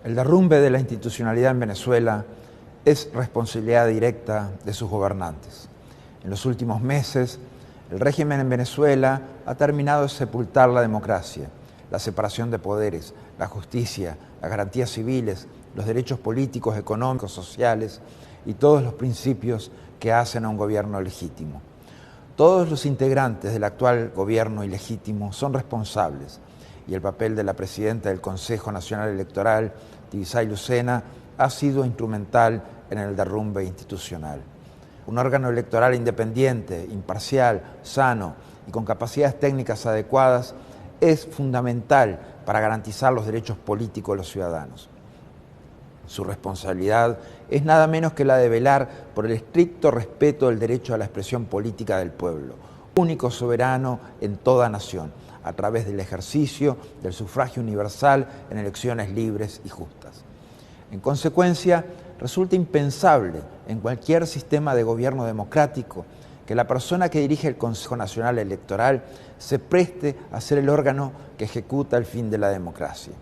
El derrumbe de la institucionalidad en Venezuela es responsabilidad directa de sus gobernantes. En los últimos meses, el régimen en Venezuela ha terminado de sepultar la democracia, la separación de poderes, la justicia, las garantías civiles, los derechos políticos, económicos, sociales y todos los principios que hacen a un gobierno legítimo. Todos los integrantes del actual gobierno ilegítimo son responsables y el papel de la presidenta del Consejo Nacional Electoral, Tibisay Lucena, ha sido instrumental en el derrumbe institucional. Un órgano electoral independiente, imparcial, sano y con capacidades técnicas adecuadas es fundamental para garantizar los derechos políticos de los ciudadanos. Su responsabilidad es nada menos que la de velar por el estricto respeto del derecho a la expresión política del pueblo, único soberano en toda nación, a través del ejercicio del sufragio universal en elecciones libres y justas. En consecuencia, resulta impensable en cualquier sistema de gobierno democrático que la persona que dirige el Consejo Nacional Electoral se preste a ser el órgano que ejecuta el fin de la democracia.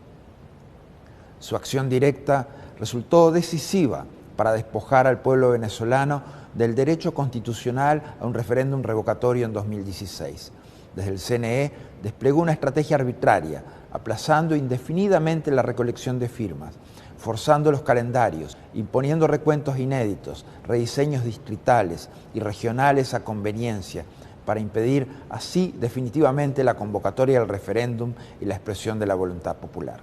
Su acción directa resultó decisiva para despojar al pueblo venezolano del derecho constitucional a un referéndum revocatorio en 2016. Desde el CNE desplegó una estrategia arbitraria, aplazando indefinidamente la recolección de firmas, forzando los calendarios, imponiendo recuentos inéditos, rediseños distritales y regionales a conveniencia, para impedir así definitivamente la convocatoria del referéndum y la expresión de la voluntad popular.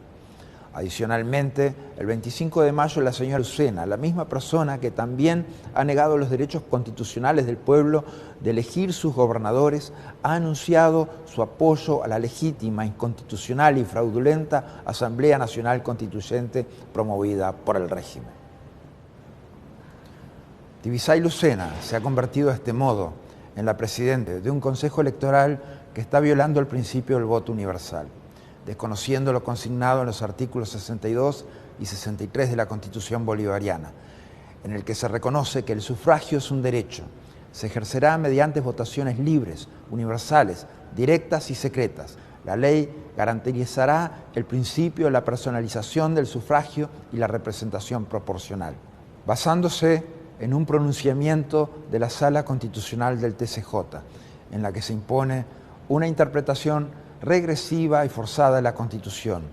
Adicionalmente, el 25 de mayo la señora Lucena, la misma persona que también ha negado los derechos constitucionales del pueblo de elegir sus gobernadores, ha anunciado su apoyo a la legítima, inconstitucional y fraudulenta Asamblea Nacional Constituyente promovida por el régimen. Tibisay Lucena se ha convertido de este modo en la presidenta de un Consejo Electoral que está violando el principio del voto universal, desconociendo lo consignado en los artículos 62 y 63 de la Constitución bolivariana, en el que se reconoce que el sufragio es un derecho, se ejercerá mediante votaciones libres, universales, directas y secretas. La ley garantizará el principio de la personalización del sufragio y la representación proporcional, basándose en un pronunciamiento de la Sala Constitucional del TCJ, en la que se impone una interpretación regresiva y forzada de la Constitución,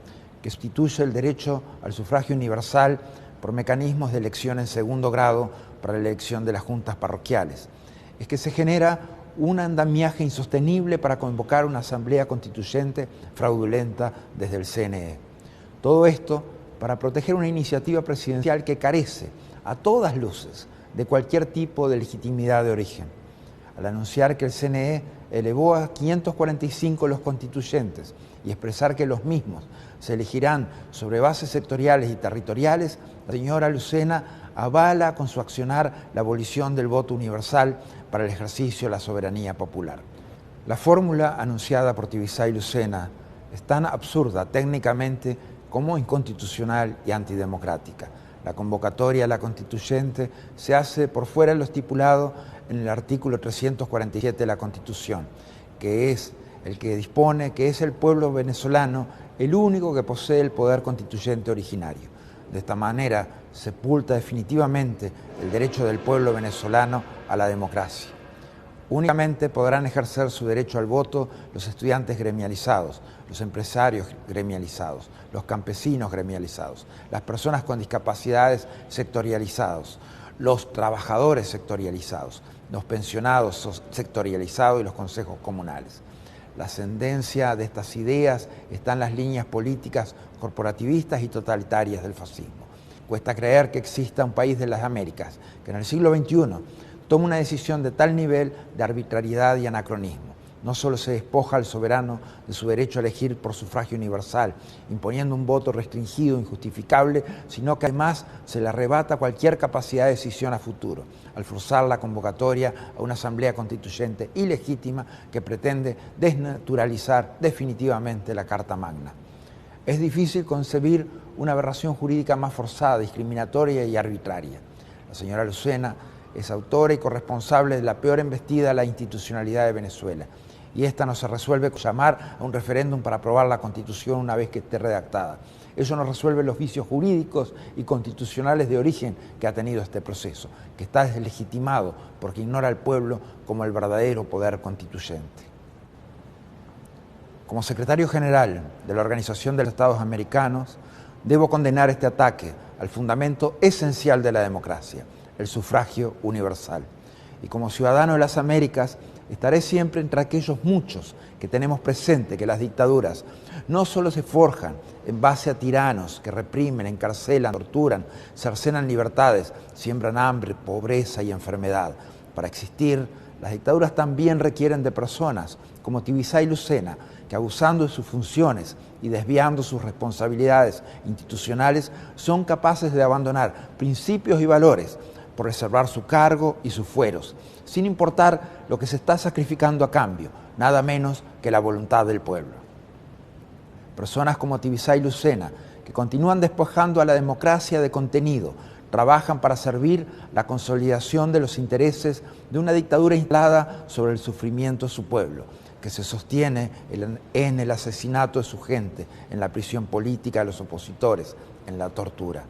que sustituye el derecho al sufragio universal por mecanismos de elección en segundo grado para la elección de las juntas parroquiales. Es que se genera un andamiaje insostenible para convocar una asamblea constituyente fraudulenta desde el CNE. Todo esto para proteger una iniciativa presidencial que carece, a todas luces, de cualquier tipo de legitimidad de origen. Al anunciar que el CNE elevó a 545 los constituyentes y expresar que los mismos se elegirán sobre bases sectoriales y territoriales, la señora Lucena avala con su accionar la abolición del voto universal para el ejercicio de la soberanía popular. La fórmula anunciada por Tibisay Lucena es tan absurda técnicamente como inconstitucional y antidemocrática. La convocatoria a la constituyente se hace por fuera de lo estipulado en el artículo 347 de la Constitución, que es el que dispone que es el pueblo venezolano el único que posee el poder constituyente originario. De esta manera sepulta definitivamente el derecho del pueblo venezolano a la democracia. Únicamente podrán ejercer su derecho al voto los estudiantes gremializados, los empresarios gremializados, los campesinos gremializados, las personas con discapacidades sectorializados, los trabajadores sectorializados, los pensionados sectorializados y los consejos comunales. La ascendencia de estas ideas está en las líneas políticas corporativistas y totalitarias del fascismo. Cuesta creer que exista un país de las Américas que en el siglo XXI toma una decisión de tal nivel de arbitrariedad y anacronismo. No solo se despoja al soberano de su derecho a elegir por sufragio universal, imponiendo un voto restringido, injustificable, sino que además se le arrebata cualquier capacidad de decisión a futuro, al forzar la convocatoria a una asamblea constituyente ilegítima que pretende desnaturalizar definitivamente la Carta Magna. Es difícil concebir una aberración jurídica más forzada, discriminatoria y arbitraria. La señora Lucena es autora y corresponsable de la peor embestida a la institucionalidad de Venezuela. Y esta no se resuelve con llamar a un referéndum para aprobar la Constitución una vez que esté redactada. Eso no resuelve los vicios jurídicos y constitucionales de origen que ha tenido este proceso, que está deslegitimado porque ignora al pueblo como el verdadero poder constituyente. Como secretario general de la Organización de los Estados Americanos, debo condenar este ataque al fundamento esencial de la democracia, el sufragio universal. Y como ciudadano de las Américas, estaré siempre entre aquellos muchos que tenemos presente que las dictaduras no solo se forjan en base a tiranos que reprimen, encarcelan, torturan, cercenan libertades, siembran hambre, pobreza y enfermedad. Para existir, las dictaduras también requieren de personas como Tibisay Lucena, que abusando de sus funciones y desviando sus responsabilidades institucionales, son capaces de abandonar principios y valores por reservar su cargo y sus fueros, sin importar lo que se está sacrificando a cambio, nada menos que la voluntad del pueblo. Personas como Tibisay Lucena, que continúan despojando a la democracia de contenido, trabajan para servir la consolidación de los intereses de una dictadura instalada sobre el sufrimiento de su pueblo, que se sostiene en el asesinato de su gente, en la prisión política de los opositores, en la tortura.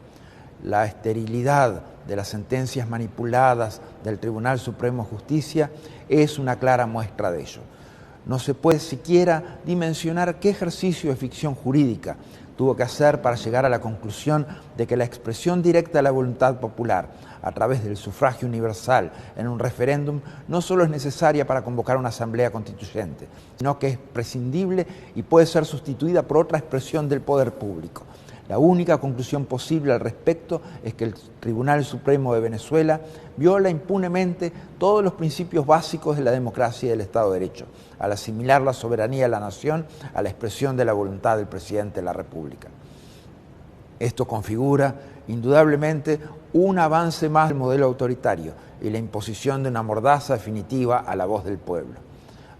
La esterilidad de las sentencias manipuladas del Tribunal Supremo de Justicia es una clara muestra de ello. No se puede siquiera dimensionar qué ejercicio de ficción jurídica tuvo que hacer para llegar a la conclusión de que la expresión directa de la voluntad popular a través del sufragio universal en un referéndum no solo es necesaria para convocar una asamblea constituyente, sino que es prescindible y puede ser sustituida por otra expresión del poder público. La única conclusión posible al respecto es que el Tribunal Supremo de Venezuela viola impunemente todos los principios básicos de la democracia y del Estado de Derecho, al asimilar la soberanía de la nación a la expresión de la voluntad del presidente de la República. Esto configura indudablemente un avance más del modelo autoritario y la imposición de una mordaza definitiva a la voz del pueblo.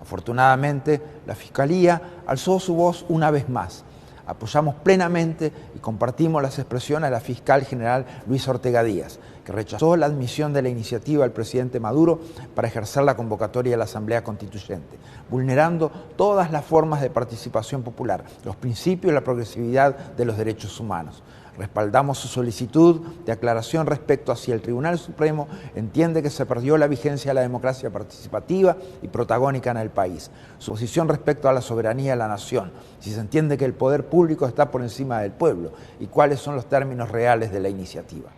Afortunadamente, la Fiscalía alzó su voz una vez más. Apoyamos plenamente y compartimos las expresiones de la fiscal general Luisa Ortega Díaz, que rechazó la admisión de la iniciativa del presidente Maduro para ejercer la convocatoria de la Asamblea Constituyente, vulnerando todas las formas de participación popular, los principios y la progresividad de los derechos humanos. Respaldamos su solicitud de aclaración respecto a si el Tribunal Supremo entiende que se perdió la vigencia de la democracia participativa y protagónica en el país, su posición respecto a la soberanía de la nación, si se entiende que el poder público está por encima del pueblo y cuáles son los términos reales de la iniciativa.